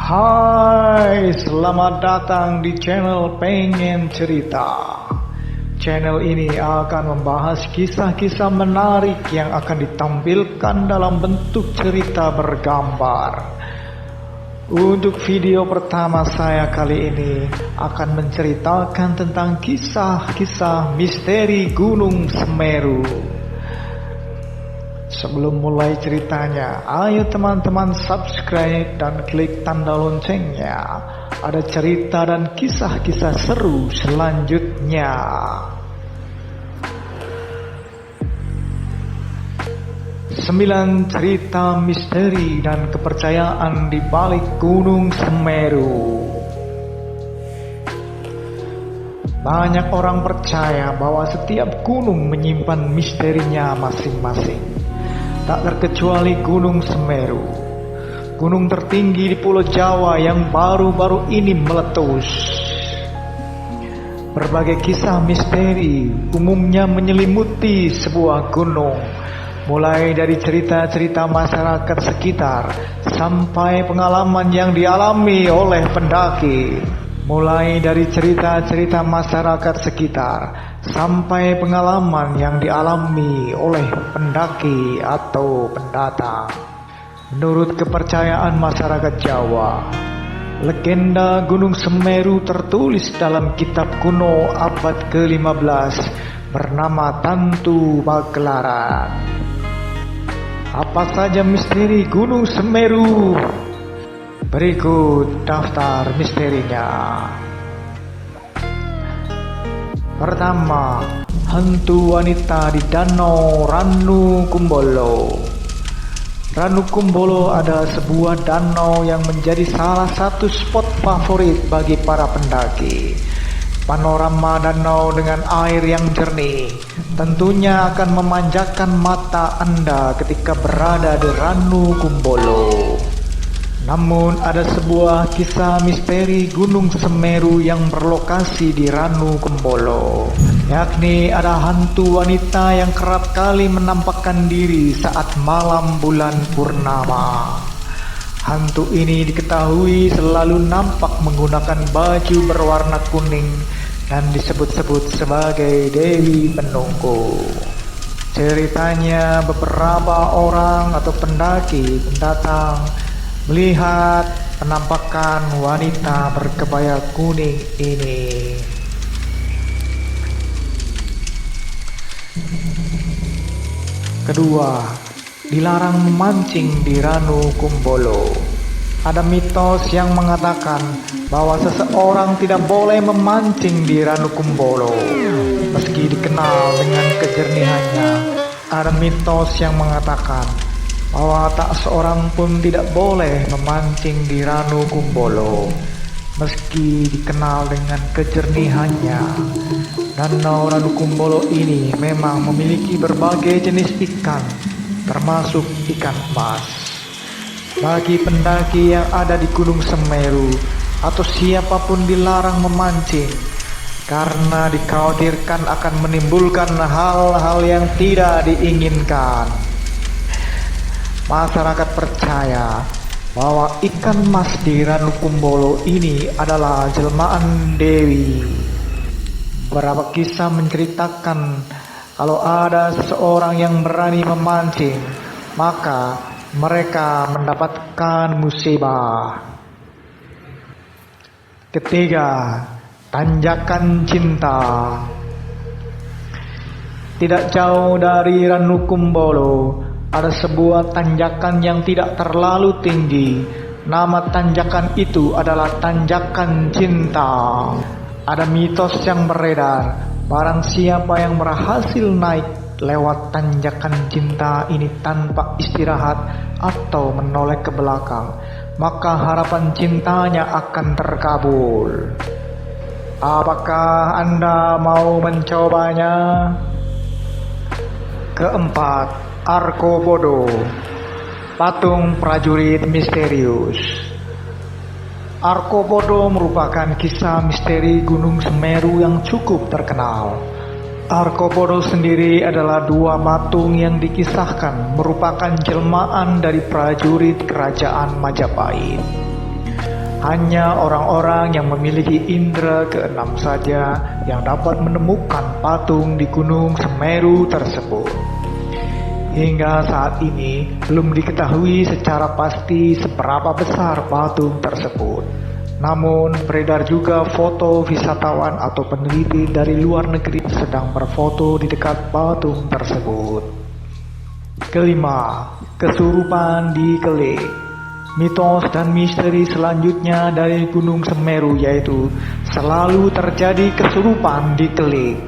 Hai, selamat datang di channel Pengen Cerita. Channel ini akan membahas kisah-kisah menarik yang akan ditampilkan dalam bentuk cerita bergambar. Untuk video pertama saya kali ini akan menceritakan tentang kisah-kisah misteri Gunung Semeru. Sebelum mulai ceritanya, ayo teman-teman subscribe dan klik tanda loncengnya. Ada cerita dan kisah-kisah seru selanjutnya. Sembilan cerita misteri dan kepercayaan di balik Gunung Semeru. Banyak orang percaya bahwa setiap gunung menyimpan misterinya masing-masing. Tak terkecuali Gunung Semeru, gunung tertinggi di Pulau Jawa yang baru-baru ini meletus. Berbagai kisah misteri umumnya menyelimuti sebuah gunung, mulai dari cerita-cerita masyarakat sekitar sampai pengalaman yang dialami oleh pendaki. Mulai dari cerita-cerita masyarakat sekitar sampai pengalaman yang dialami oleh pendaki atau pendatang. Menurut kepercayaan masyarakat Jawa, legenda Gunung Semeru tertulis dalam kitab kuno abad ke-15 bernama Tantu Bagelaran. Apa saja misteri Gunung Semeru? Berikut daftar misterinya. Pertama, hantu wanita di Danau Ranu Kumbolo. Ranu Kumbolo adalah sebuah danau yang menjadi salah satu spot favorit bagi para pendaki. Panorama danau dengan air yang jernih tentunya akan memanjakan mata Anda ketika berada di Ranu Kumbolo. Namun ada sebuah kisah misteri Gunung Semeru yang berlokasi di Ranu Kumbolo, yakni ada hantu wanita yang kerap kali menampakkan diri saat malam bulan purnama. Hantu ini diketahui selalu nampak menggunakan baju berwarna kuning dan disebut-sebut sebagai Dewi Penunggu. Ceritanya beberapa orang atau pendatang melihat penampakan wanita berkebaya kuning ini. Kedua, dilarang memancing di Ranu Kumbolo. Ada mitos yang mengatakan bahwa seseorang tidak boleh memancing di Ranu Kumbolo meski dikenal dengan kejernihannya. Ada mitos yang mengatakan bahwa tak seorang pun tidak boleh memancing di Ranu Kumbolo meski dikenal dengan kejernihannya. Danau Ranu Kumbolo ini memang memiliki berbagai jenis ikan, termasuk ikan emas. Bagi pendaki yang ada di Gunung Semeru atau siapapun dilarang memancing karena dikhawatirkan akan menimbulkan hal-hal yang tidak diinginkan. Masyarakat percaya bahwa ikan emas di Ranu Kumbolo ini adalah jelmaan dewi. Beberapa kisah menceritakan kalau ada seseorang yang berani memancing, maka mereka mendapatkan musibah. Ketiga, tanjakan cinta. Tidak jauh dari Ranu Kumbolo ada sebuah tanjakan yang tidak terlalu tinggi. Nama tanjakan itu adalah Tanjakan Cinta. Ada mitos yang beredar, barang siapa yang berhasil naik lewat Tanjakan Cinta ini tanpa istirahat atau menoleh ke belakang, maka harapan cintanya akan terkabul. Apakah Anda mau mencobanya? Keempat, Arkobodo, patung prajurit misterius. Arkobodo merupakan kisah misteri Gunung Semeru yang cukup terkenal. Arkobodo sendiri adalah dua patung yang dikisahkan merupakan jelmaan dari prajurit kerajaan Majapahit. Hanya orang-orang yang memiliki indera keenam saja yang dapat menemukan patung di Gunung Semeru tersebut. Hingga saat ini belum diketahui secara pasti seberapa besar patung tersebut. Namun beredar juga foto wisatawan atau peneliti dari luar negeri sedang berfoto di dekat patung tersebut. Kelima, kesurupan di Kelik. Mitos dan misteri selanjutnya dari Gunung Semeru yaitu selalu terjadi kesurupan di Kelik.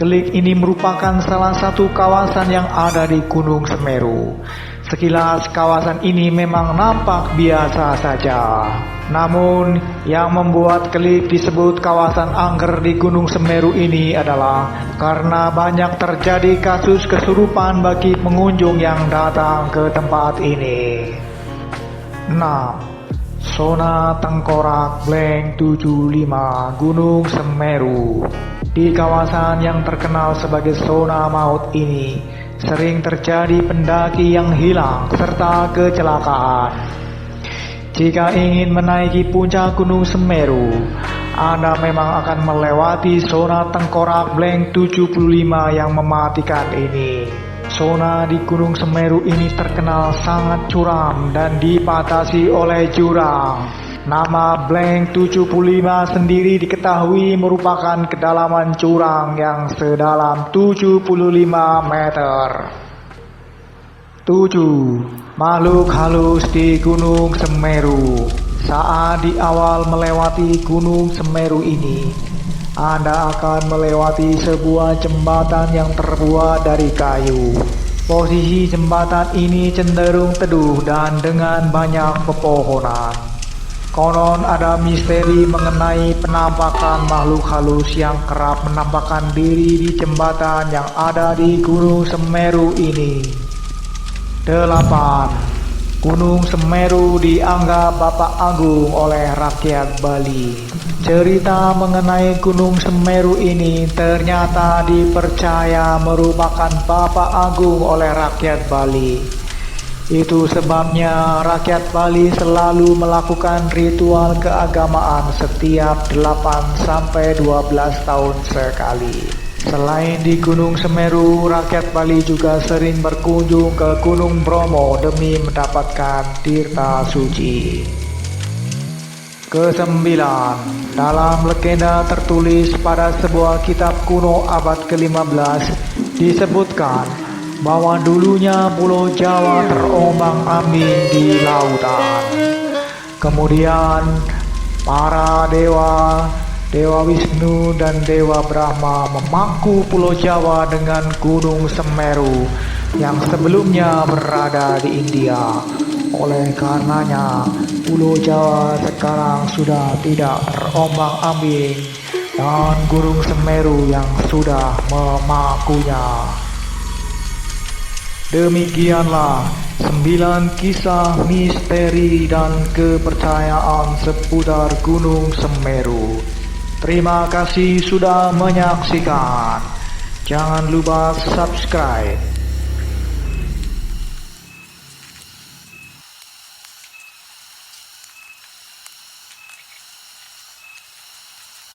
Kelik ini merupakan salah satu kawasan yang ada di Gunung Semeru. Sekilas kawasan ini memang nampak biasa saja. Namun yang membuat Kelik disebut kawasan angker di Gunung Semeru ini adalah karena banyak terjadi kasus kesurupan bagi pengunjung yang datang ke tempat ini. 6. Zona Tengkorak Blank 75 Gunung Semeru. Di kawasan yang terkenal sebagai zona maut ini sering terjadi pendaki yang hilang serta kecelakaan. Jika ingin menaiki puncak Gunung Semeru, Anda memang akan melewati zona Tengkorak Blank 75 yang mematikan ini. Zona di Gunung Semeru ini terkenal sangat curam dan dibatasi oleh jurang. Nama Blank 75 sendiri diketahui merupakan kedalaman jurang yang sedalam 75 meter. 7. Makhluk halus di Gunung Semeru. Saat di awal melewati Gunung Semeru ini, Anda akan melewati sebuah jembatan yang terbuat dari kayu. Posisi jembatan ini cenderung teduh dan dengan banyak pepohonan. Konon ada misteri mengenai penampakan makhluk halus yang kerap menampakkan diri di jembatan yang ada di Gunung Semeru ini. 8. Gunung Semeru dianggap Bapak Agung oleh rakyat Bali. Cerita mengenai Gunung Semeru ini ternyata dipercaya merupakan Bapak Agung oleh rakyat Bali. Itu sebabnya rakyat Bali selalu melakukan ritual keagamaan setiap 8-12 tahun sekali. Selain di Gunung Semeru, rakyat Bali juga sering berkunjung ke Gunung Bromo demi mendapatkan tirta suci. Kesembilan, dalam legenda tertulis pada sebuah kitab kuno abad ke-15 disebutkan bahwa dulunya Pulau Jawa terombang-ambing di lautan. Kemudian para Dewa Wisnu dan Dewa Brahma memaku Pulau Jawa dengan Gunung Semeru yang sebelumnya berada di India. Oleh karenanya, Pulau Jawa sekarang sudah tidak terombang-ambing dan Gunung Semeru yang sudah memakunya. Demikianlah 9 kisah misteri dan kepercayaan seputar Gunung Semeru. Terima kasih sudah menyaksikan. Jangan lupa subscribe.